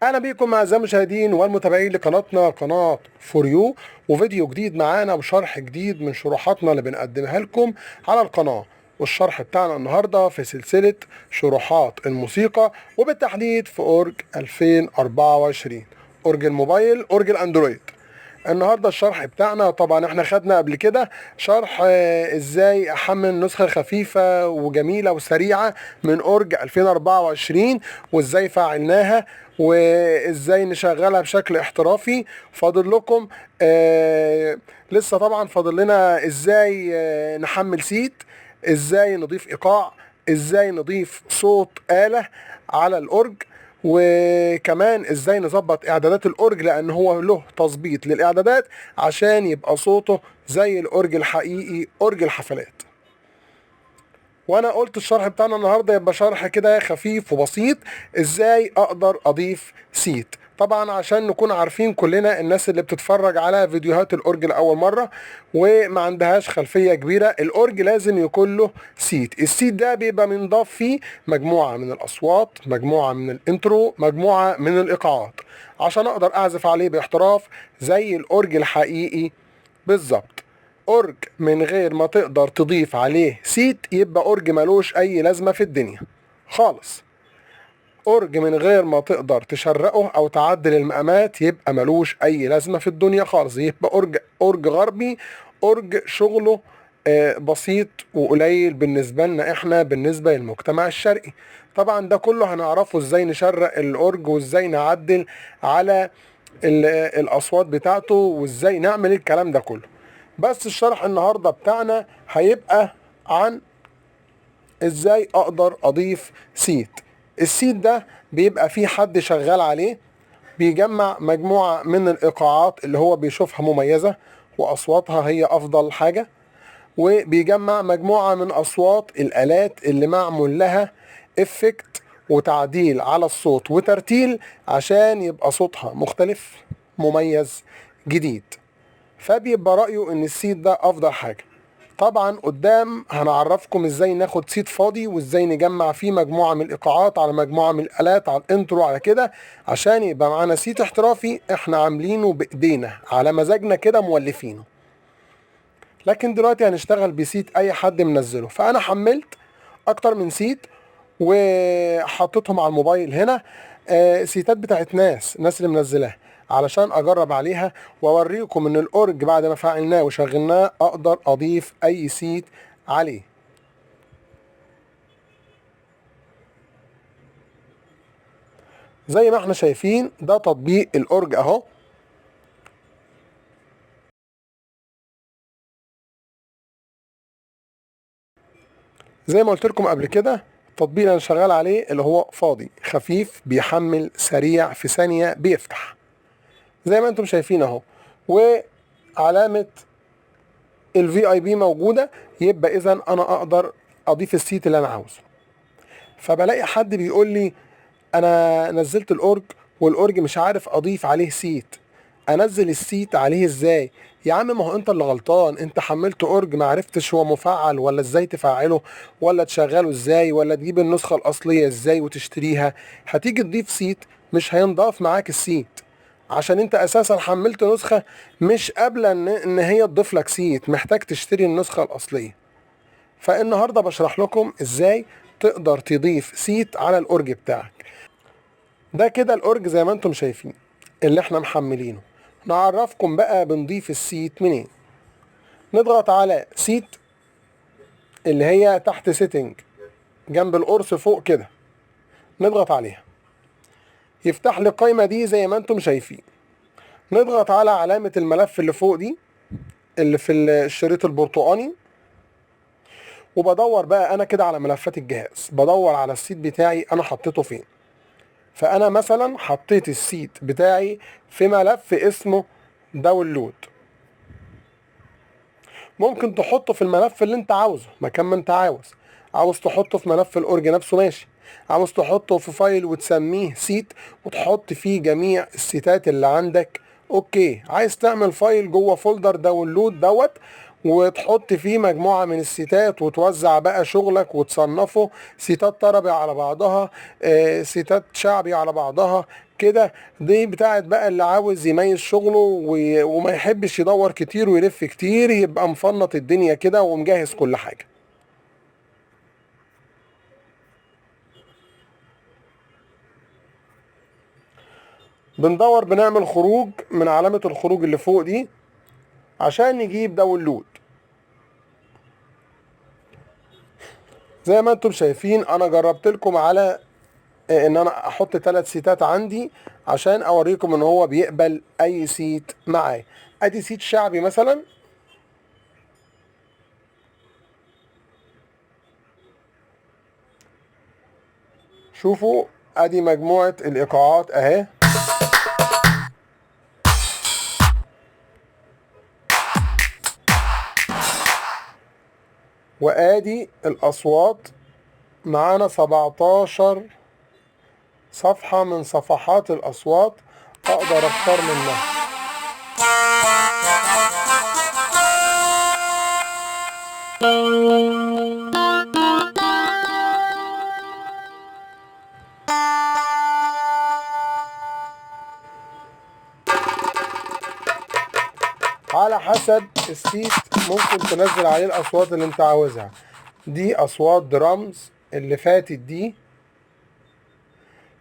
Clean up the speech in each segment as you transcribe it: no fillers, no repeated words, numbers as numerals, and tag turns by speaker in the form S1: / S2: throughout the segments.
S1: اهلا بيكم اعزائي المشاهدين والمتابعين لقناتنا قناه فور يو، وفيديو جديد معانا وشرح جديد من شروحاتنا اللي بنقدمها لكم على القناه. والشرح بتاعنا النهارده في سلسله شروحات الموسيقى، وبالتحديد في اورج 2024، اورج الموبايل، اورج الاندرويد. النهارده الشرح بتاعنا، طبعا احنا خدنا قبل كده شرح ازاي احمل نسخه خفيفه وجميله وسريعه من اورج 2024، وازاي فعلناها وازاي نشغلها بشكل احترافي. فاضل لكم لسه طبعا فاضل لنا ازاي نحمل سيت، ازاي نضيف ايقاع، ازاي نضيف صوت آلة على الأورج، وكمان ازاي نظبط اعدادات الأورج، لان هو له تظبيط للاعدادات عشان يبقى صوته زي الأورج الحقيقي، أورج الحفلات. وانا قلت الشرح بتاعنا النهارده يبقى شرح كده خفيف وبسيط، ازاي اقدر اضيف سيت. طبعا عشان نكون عارفين كلنا، الناس اللي بتتفرج على فيديوهات الأورج لأول مرة وما عندهاش خلفية كبيرة، الأورج لازم يكون له سيت. السيت ده بيبقى منضاف فيه مجموعة من الأصوات، مجموعة من الانترو، مجموعة من الإيقاعات، عشان أقدر أعزف عليه باحتراف زي الأورج الحقيقي بالظبط. أورج من غير ما تقدر تضيف عليه سيت يبقى أورج ملوش أي لازمة في الدنيا خالص. أورج من غير ما تقدر تشرقه أو تعدل المقامات يبقى ملوش أي لازمة في الدنيا خالص، يبقى أورج غربي، أورج شغله بسيط وقليل بالنسبة لنا احنا، بالنسبة للمجتمع الشرقي. طبعا ده كله هنعرفه ازاي نشرق الأورج، وازاي نعدل على الأصوات بتاعته، وازاي نعمل الكلام ده كله. بس الشرح النهاردة بتاعنا هيبقى عن ازاي اقدر اضيف سيت. السيت ده بيبقى فيه حد شغال عليه، بيجمع مجموعة من الايقاعات اللي هو بيشوفها مميزة واصواتها هي افضل حاجة، وبيجمع مجموعة من اصوات الالات اللي معمول لها افكت وتعديل على الصوت وترتيل عشان يبقى صوتها مختلف، مميز، جديد. فبيبقى رأيه ان السيت ده افضل حاجة. طبعا قدام هنعرفكم ازاي ناخد سيت فاضي وازاي نجمع فيه مجموعة من الايقاعات على مجموعة من الالات على الانترو على كده، عشان يبقى معانا سيت احترافي احنا عاملينه بايدينا على مزاجنا كده، مولفينه. لكن دلوقتي هنشتغل بسيت اي حد منزله. فانا حملت اكتر من سيت وحطيتهم على الموبايل هنا، سيتات بتاعت ناس اللي منزلاها، علشان اجرب عليها واوريكم ان الاورج بعد ما فعلناه وشغلناه اقدر اضيف اي سيت عليه. زي ما احنا شايفين ده تطبيق الاورج اهو. زي ما قلت لكم قبل كده، التطبيق اللي انا شغال عليه اللي هو فاضي خفيف، بيحمل سريع، في ثانية بيفتح زي ما انتم شايفين اهو، وعلامة الفي اي بي موجودة، يبقى اذا انا اقدر اضيف السيت اللي انا عاوزه. فبلاقي حد بيقول لي انا نزلت الاورج والاورج مش عارف اضيف عليه سيت، انزل السيت عليه ازاي؟ يا عم ما هو انت اللي غلطان، انت حملت اورج ما عرفتش هو مفعل ولا ازاي تفعله، ولا تشغله ازاي، ولا تجيب النسخة الاصلية ازاي وتشتريها. هتيجي تضيف سيت مش هينضاف معاك السيت، عشان انت اساسا حملت نسخة مش قابلة ان هي تضيف لك سيت، محتاج تشتري النسخة الاصلية. فالنهاردة بشرح لكم ازاي تقدر تضيف سيت على الاورج بتاعك. ده كده الاورج زي ما انتم شايفين اللي احنا محملينه. نعرفكم بقى بنضيف السيت منين. نضغط على سيت اللي هي تحت سيتنج جنب القرص فوق كده، نضغط عليها يفتح لي القايمة دي زي ما انتم شايفين. نضغط على علامة الملف اللي فوق دي اللي في الشريط البرتقاني، وبدور بقى انا كده على ملفات الجهاز، بدور على السيت بتاعي انا حطيته فين. فانا مثلا حطيت السيت بتاعي في ملف اسمه داونلود. ممكن تحطه في الملف اللي انت عاوزه مكان ما انت عاوز تحطه في ملف الاورج نفسه ماشي، عاوز تحطه في فايل وتسميه سيت وتحط فيه جميع السيتات اللي عندك اوكي. عايز تعمل فايل جوه فولدر داونلود وتحط فيه مجموعة من السيتات وتوزع بقى شغلك وتصنفه سيتات طربي على بعضها، سيتات شعبي على بعضها كده. دي بتاعت بقى اللي عاوز يميز شغله وما يحبش يدور كتير ويلف كتير، يبقى مفنط الدنيا كده ومجهز كل حاجة. بندور بنعمل خروج من علامة الخروج اللي فوق دي عشان نجيب داونلود. زي ما انتم شايفين انا جربت لكم على ان انا احط 3 سيتات عندي عشان اوريكم ان هو بيقبل اي سيت معاه. ادي سيت شعبي مثلا، شوفوا ادي مجموعة الايقاعات اهي. وادي الاصوات معانا 17 صفحة من صفحات الاصوات اقدر اختار منها. على حسب السيت ممكن تنزل عليه الاصوات اللي انت عاوزها. دي اصوات درامز اللي فاتت دي،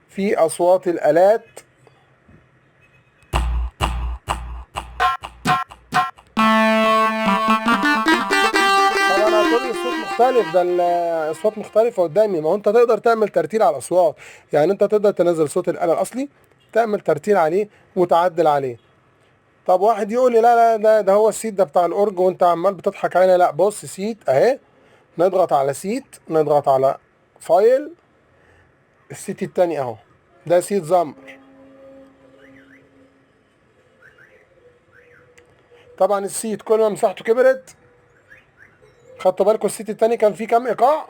S1: في اصوات الالات. طبعا هتقول الصوت مختلف، ده الاصوات مختلفه قدامي. ما هو انت تقدر تعمل ترتيل على الاصوات، يعني انت تقدر تنزل صوت الاله الاصلي تعمل ترتيل عليه وتعدل عليه. طب واحد يقول لي لا لا ده هو السيت ده بتاع الاورج وانت عمال بتضحك علينا. لا بص، سيت اهي، نضغط على سيت، نضغط على فايل، السيت التاني اهو، ده سيت زمر. طبعا السيت كل ما مساحته كبرت، خدتوا بالكم السيت التاني كان فيه كام ايقاع؟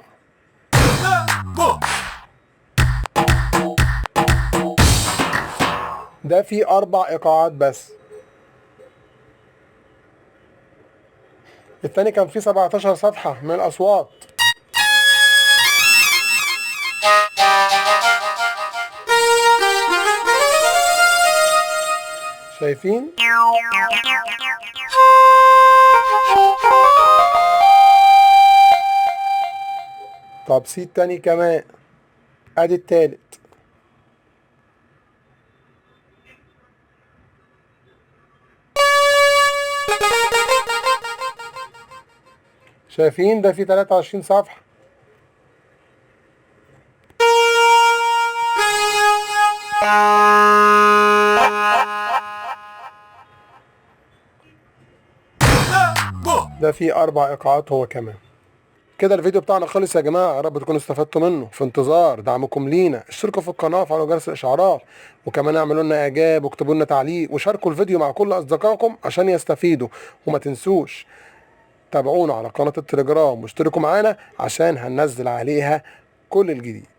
S1: ده فيه 4 ايقاعات بس. التاني كان فيه 17 صفحة من الاصوات. شايفين؟ طب سيت تاني كمان، ادي التالت. شايفين ده فيه 23 صفحة. ده فيه 4 ايقاعات هو كمان. كده الفيديو بتاعنا خلص يا جماعه، يا رب تكونوا استفدتوا منه. في انتظار دعمكم لينا، اشتركوا في القناه وفعلوا جرس الاشعارات، وكمان اعملوا لنا اعجاب واكتبوا لنا تعليق وشاركوا الفيديو مع كل اصدقائكم عشان يستفيدوا. وما تنسوش تابعونا على قناه التليجرام واشتركوا معانا عشان هننزل عليها كل الجديد.